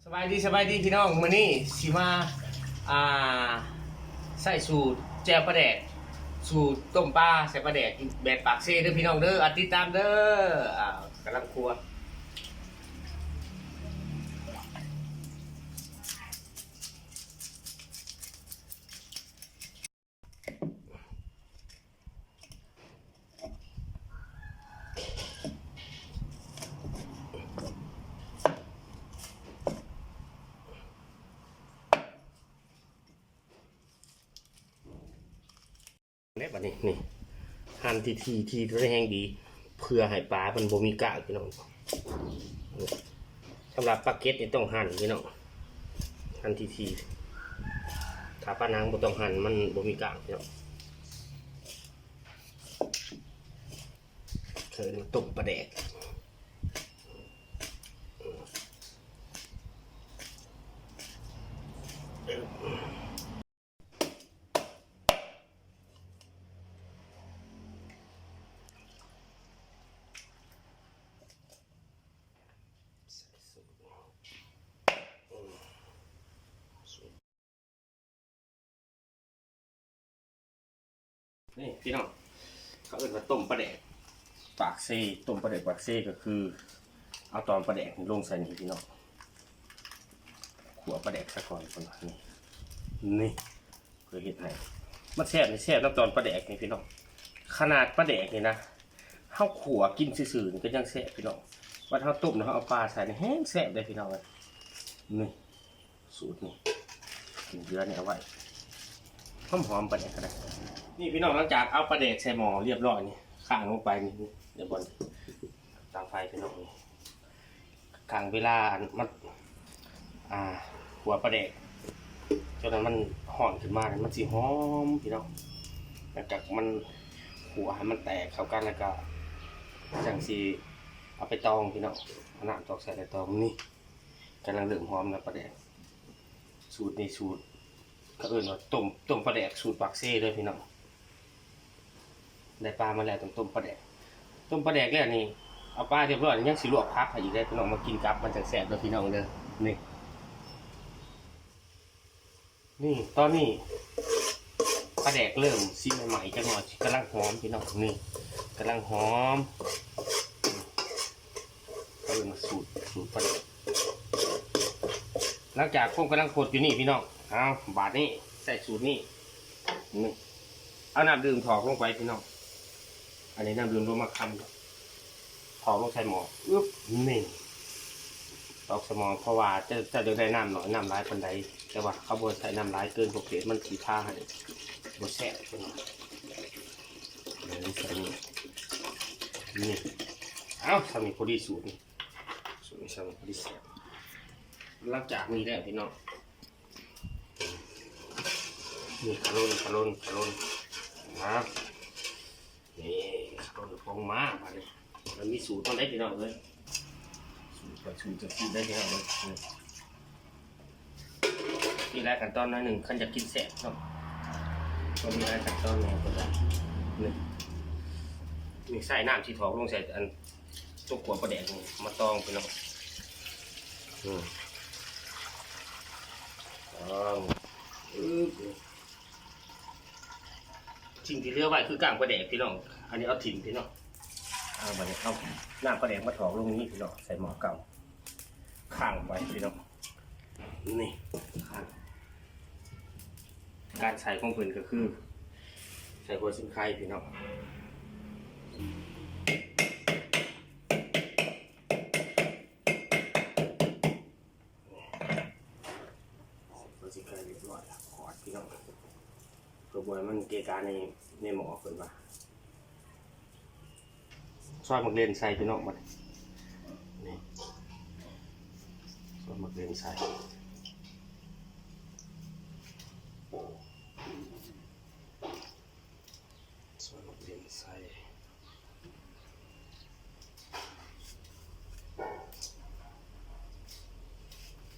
สบายดีพี่น้องมื้อนี้สิมาอ่าใส่สูตรแจ่วปลาแดกสูตรต้มปลาใส่ปลาแดกแบบปากเซ่เด้อพี่น้องเด้อติดตามเด้อกำลังครัวเนี่ยบัดนี้นี่หั่นทีได้แห้งดีเพื่อให้ปลามันบ่มีกากพี่น้องสำหรับปลาเก็ตนี่ต้องหั่นพี่น้องหั่นทีถ้าปลานางบ่ต้องหั่นมันบ่มีกากพี่น้องเคยต้มปลาแดกนี่พี่น้องเขาเอิ้นว่าต้มปลาแดกปากเซ่ต้มปลาแดกปากเซ่ก็คือเอาตอนปลาแดกลงใส่นี่พี่น้องขัวปลาแดกซะก่อนคนนี่เคยเห็นไหมมันแซ่บนี่แซ่บน้ำตอนปลาแดกนี่พี่น้องขนาดปลาแดกนี่นะข้าวขัวกินซื่อๆก็ยังแซ่บพี่น้องว่าข้าวต้มนะเขาเอาปลาใส่นี่แห้งแซ่บเลยพี่น้องเลยนี่สูตรนี่กินเยอะเนี่ยเอาไว้หอมปลาแดกก็ได้นี่พี่น้องหลังจากเอาปลาแดกใส่หม้อเรียบร้อยนี่ข้างลงไปนี่เดี๋ยวบนตามไฟพี่น้องนี่ข้างเวลามันหัวปลาแดกจนนั้นมันห่อนขึ้นมาเนี่ยมันสีหอมพี่น้องหลังจากมันหัวให้มันแตกเข้ากันแล้วก็จังสีเอาไปตองพี่น้องน้ำตอกใส่ในตองนี่กำลังเริ่มหอมแล้วปลาแดกสูตรนี้สูตรก็เอิ้นว่าต้มปลาแดกสูตรปากเซ่เลยพี่น้องได้ปลามาแล้วต้มปลาแดกแล้วนี่เอาปลาเรียบร้อยยังสิลวกพักให้อีกได้พี่น้องมากินกับมันจังแซ่บเลยพี่น้องเด้อนี่ตอนนี้ปลาแดกเริ่มซีใหม่ๆจังหน่อยกำลังหอมพี่น้องนี่กำลังหอมก็เลยมาสูตรปลาแดกหลังจากพวกกำลังโคตรอยู่นี่พี่น้องเอาบาทนี้ใส่สูตรนี่เอาน้ำดื่มถอกลงไปพี่น้องอันนี้น้ำดื่มรวมมาคำถอกลงใส่หม้อนี่ตอกสมองเพราะว่าจะได้น้ำหน่อยน้ำร้ายคนใดแต่ว่าเขาบดใส่น้ำร้ายเกินปกติมันสีผ้าให้บดแสบพี่น้องนี่ใส่นี่เอาทำนี่พอดีสูตรนี่สูตรนี้ทำพอดีแสบหลังจากนี้แล้วพี่น้องนี่ขลุ่นนะครับนี่ขลุ่นฟองม้ามาเลยมันมีสูตรต้องได้พี่น้องเลยสูตรจะกินได้พี่น้องเลยนี่แรกกันตอนนั้นหนึ่งขันจะกินแสบเนาะก็มีแรกกันตอนนี้ก็ได้นี่ใส่น้ำที่ถอกลงใส่อันตัวขวดปลาแดกมาตองพี่น้องสิ่งที่เลือกไว้คือกางปลาแดกพี่น้องอันนี้เอาถิ่นพี่น้องเอาไปเอาน้ำปลาแดกมาถอกลงนี้พี่น้องใส่หม้อเก่าข้างไว้พี่น้องนี่การใส่ของเพิ่นก็คือใส่หัวซิมไข่พี่น้องเรียบร้อยแล้วขอดพี่น้องกระบวยมันเกการในหม้อเพิ่นว่าซอยมักเล่นใส่พี่น้องมานี่ซอยมักเล่นใส่ซอยมักเล่นใส่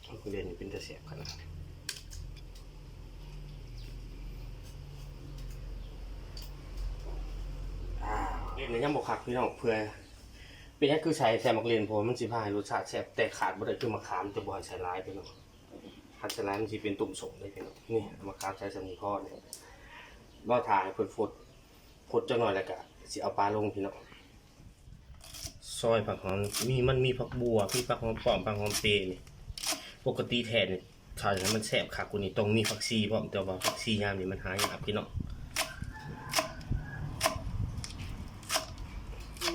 มักเล่นเป็นตะแสบขนาดเล่นในย่ำบกขักพี่น้องเพื่อเ เป็นนั่นคือใส่มักเรียนผมมันสิพายรสชาติแซ่บแต่ขาดบ่ได้คือมะขามจะบ่ให้ใส่ร้ายไปเนาะหัดใส่ร้ายมันสิเป็นตุ่มสงเลยพี่น้องนี่มะขามใส่สำนีพ่อเนี่ยรอถ่ายเพิ่นฟดจังหน่อยแล้วก็สิเอาปลาลงพี่น้องซอยผักหอมมันมีผักบัวมีผักหอมป้อมผักหอมเปรย์นี่ปกติแท้นี่ถ้าอย่างนั้นมันแซ่บคักกว่านี้ต้องมีผักชีพร้อมแต่ว่าผักชียามนี่มันหายากพี่น้อง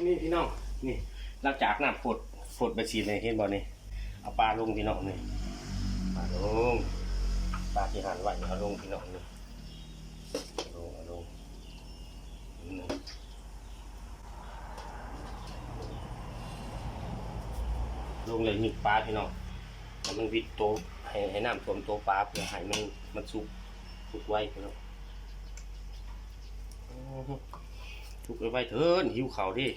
นี่พี่น้องนี่หลังจากน้ำฝดไปฉีดเลยเห็นบ่นี่เอาปลาลงพี่น้องนี่ปลาลงปลาที่หั่นไว้เอาลงพี่น้องนี่เอาลงลงเลยมีปลาพี่น้องแล้วมันวิดโตให้น้ำท่วมโตปลาเพื่อให้มันสุกไว้พี่น้องสุกไว้เถินหิวข้าวดิ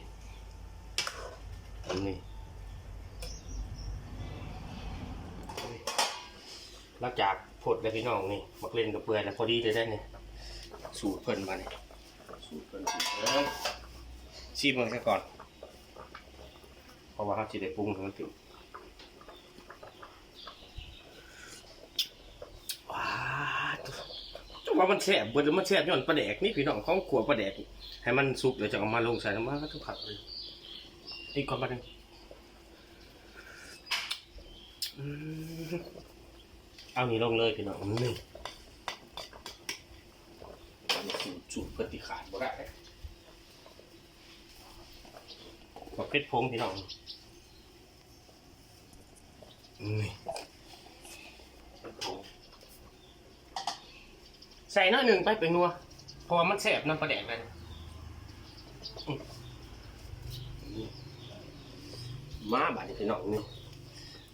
นี่หลังจากผดแล้วพี่น้องนี่มักเล่นกับเปลือยแล้วพอดีเลยได้เนี่ยสูตรเพิ่นมาเนี่ยสูตรเพิ่นชิมมันซะก่อนเพราะว่าเขาจะได้ปรุงให้มันถึงว้าจังว่ามันแซ่บเบิดมันแซ่บย้อนปลาแดกนี่พี่น้องของขัวปลาแดกให้มันสุกเดี๋ยวจะเอามาลงใส่น้ำมันก็ทุกผักเลยอีกก่อนมาหนึ่งเอานี่ลงเลยพี่น้องนี่สูตรเพื่อติขาดบ่ได้กับเพชรพงพี่น้องนี่ใส่น้อยหนึ่งไปเป็นนัวเพราะว่ามันแซ่บน้ำปลาแดกเลยมาบาดนี้พี่น้องนี่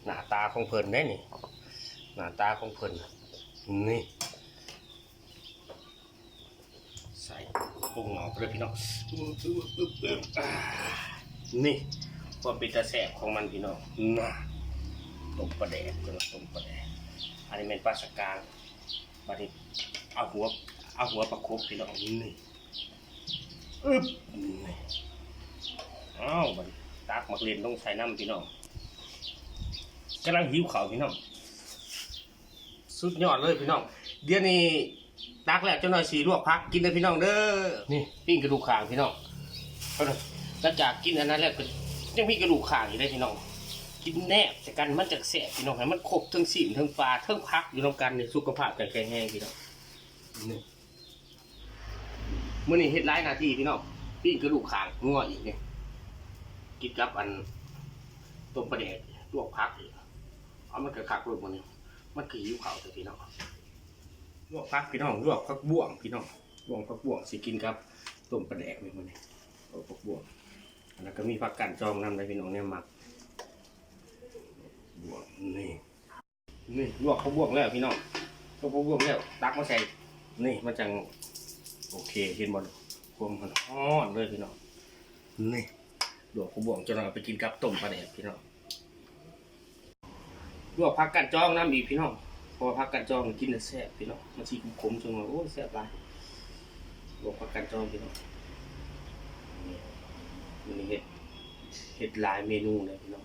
หน้าตาของเพิ่นได้นี่หน้าตาของเพิ่นนี่ใส่ปรุงออกเลยพี่น้องนี่ความเป็นตะแสบของมันพี่น้องน่ะต้มปลาแดกก็ต้มปลาแดกอันนี้เป็นปลาสกางบาดนี้เอาหัวปลาคบพี่น้องนี่นี่อ้าวบาดนี้ตักมักเรียนต้องใส่น้ำพี่น้องกำลังหิวข้าวพี่น้องสุดยอดเลยพี่น้องเดี๋ยวนี้ตักแล้วเจ้าหน่อยสีลวกพักกินเลยพี่น้องเด้อนี่ปิ้งกระดูกข่างพี่น้องหลังจากกินอันนั้นแล้วก็ยังมีกระดูกข่างอยู่ได้พี่น้องกินแนบจากกันมันจากแสบพี่น้องให้มันครบทั้งสิ่งทั้งปลาทั้งพักอยู่รวมกันในสุขภาพแข็งแรงพี่น้องนี่มื้อนี้เฮ็ดหลายนาทีพี่น้องปิ้งกระดูกข่างงัวอีกเนี่ยกินกับอันต้มปลาแดกลวกพักเอามันกระคักลวกมันนี่มันคือหิวข้าวแต่พี่น้องลวกพักพี่น้องลวกพักบ่วงพี่น้องลวกพักบ่วงสิกินกับต้มปลาแดกนี่มันนี่ลวกพักบ่วงแล้วก็มีผักกาดจองนำได้พี่น้องเนี่ยหมักบ่วงนี่ลวกพักบ่วงแล้วพี่น้องลวกพักบ่วงแล้วตักมาใส่นี่มันจังโอเคเห็นบ่ความมันฮ้อนเลยพี่น้องนี่ลวกพักบ่วงจนเราไปกินกับต้มปลาแดกพี่น้องลวกผักกาดจองน้ำอีกพี่น้องพอผักกาดจองกินแล้วแซ่บพี่น้องมันชีขมๆจนว่าโอ้แซ่บหลายลวกผักกาดจองพี่น้องนี่เห็ดหลายเมนูเลยพี่น้อง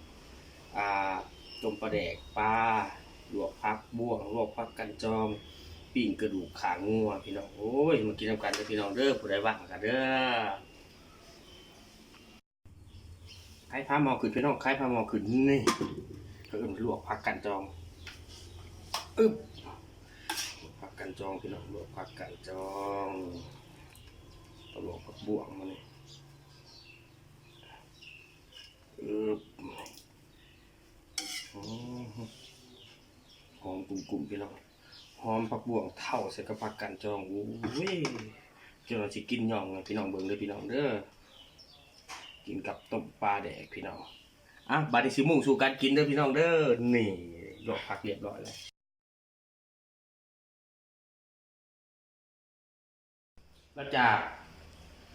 ต้มปลาแดกปลาลวกผักบ่วงลวกผักกาดจองปิ้งกระดูกขางัวพี่น้องโอ้ยมากินน้ำกันเลยพี่น้องเด้อผู้ใดว่างกันเด้อใครพาหมอขึ้นพี่น้องใครพาหมอขึ้นนี่ลวกผักกันจองผักกันจองพี่น้องลวกผักกันจองลวกผักบ่วงมาเนี่ยหอมกลุ่มๆพี่น้องหอมผักบ่วงเท่าใส่กับผักกันจองโอ้ยเจ้าสิกินย่องพี่น้องเบิ่งเลยพี่น้องเด้อกินกับต้มปลาแดกพี่น้องบาดนี้สิมุ่งสู่การกินเด้อพี่น้องเด้อนี่ลวกผักเรียบร้อยแล้วแล้วจาก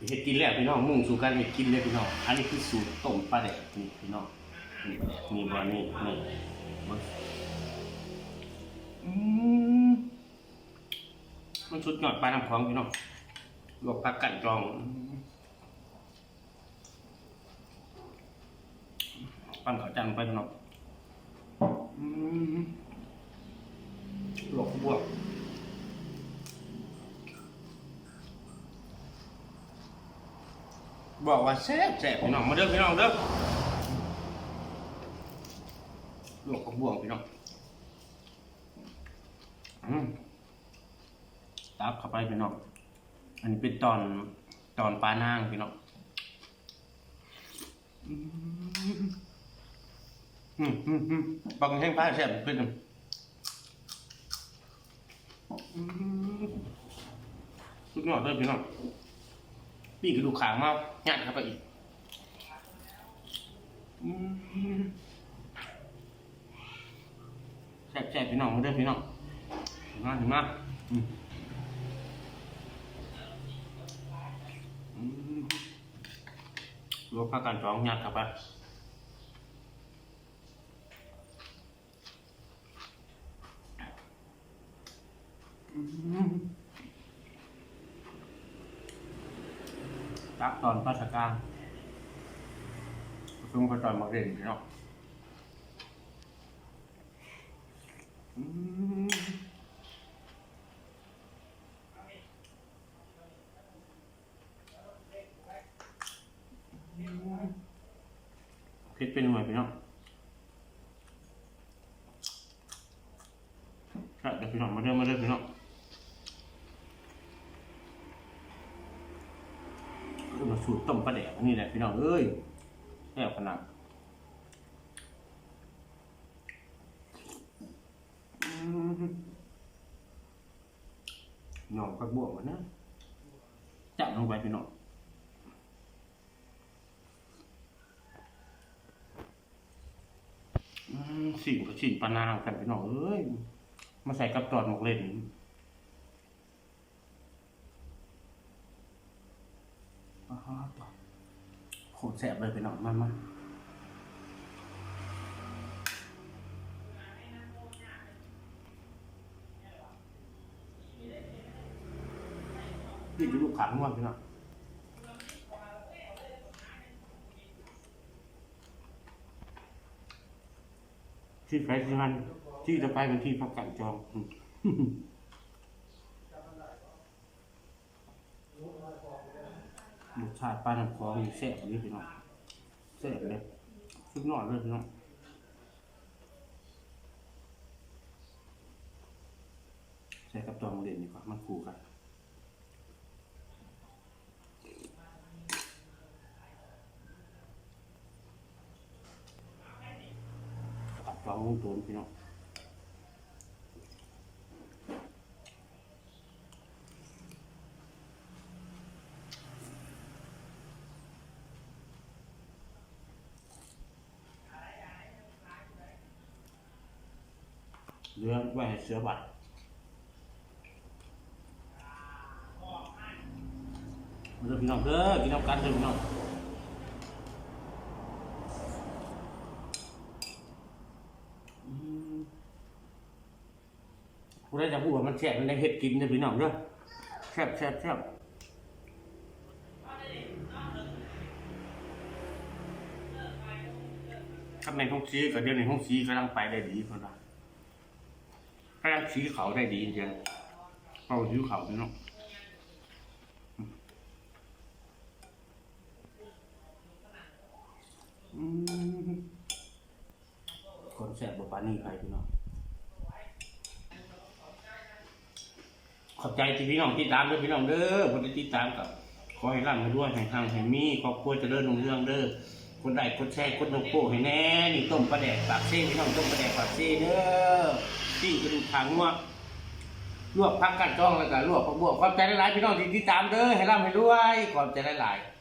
เฮ็ดกินแล้วพี่น้องมุ่งสู่การเฮ็ดกินเลยพี่น้องอันนี้คือสูตรต้มปลาแดกนี่พี่น้องนี่บ่นี่มันสุดยอดปลาน้ำของพี่น้องลวกผักกันจอง ปั้นข้าวจังไปพี่น้องลวกบวกบอกว่าแซ่บพี่น้องมาเด้อพี่น้องเด้อลวกบวกพี่น้องตับเข้าไปพี่น้องอันนี้เป็นตอนปลานางพี่น้องบางแห้งปลาแซ่บขึ้นสุดยอดเลยพี่น้องปีกกระดูกขางมากงัดเข้าไปอีกแซ่บพี่น้องมาเด้อพี่น้องถึงมากรวมผักกาดจ้องยัดเข้าไปตักตอนปลาสกางซึ่งไปตอนมาเด่นพี่น้องคิดเป็นยังไงพี่น้องครับเดี๋ยวพี่น้องมาเริ่มพี่น้องมาสูตรต้มปลาแดกนี่แหละพี่น้องเอ้ยแซ่บขนาดน้องก็บวกมันนะจับลงไปพี่น้องสิ่งกับสิ่งปลานางกันพี่น้องเอ้ยมาใส่กับตอนหมกเล่นโคตรแซ่บเลยพี่น้องมันนี่คือลูกขังว่าพี่น้องที่ไปที่นั่นที่จะไปเป็นที่พักกันจองรสชาติปลาน้ำคลองแซ่บนี่พี่น้องแซ่บเลยสุดยอดเลยพี่น้องใส่กับตองเด่นดีกว่ามันคู่กันกับตองลงตัวพี่น้องเรื่องไว้ให้เสือบัดมาเด้อพี่น้องเด้อกินน้ำกันเด้อพี่น้องผู้ใดจะพูดว่ามันแซ่บมันได้เห็ดกินเด้อพี่น้องเด้อแซ่บข้างในห้องซีกับเดี๋ยวในห้องซีกำลังไปได้ดีคนละกำลังสีเขาได้ดีจริงๆเขาสีเขาพี่น้องคนแซ่บปานี่ใครพี่น้องขอบใจที่พี่น้องติดตามด้วยพี่น้องเด้อคนที่ติดตามกับขอให้ร่ำให้ด้วยให้ห่างให้มีครอบครัวเจริญรุ่งเรืองเด้อคนใดคนแชร์คนนกโป้ให้แน่นี่ต้มปลาแดกปากเส้นพี่น้องต้มปลาแดกปากเส้นเด้อที่กระดูกถังลวกพักกันจ้องแล้วก็ลวกผักบวกขอบใจหลายๆพี่น้องที่ติดตามเด้อให้ร่ำให้ด้วยขอบใจหลายๆ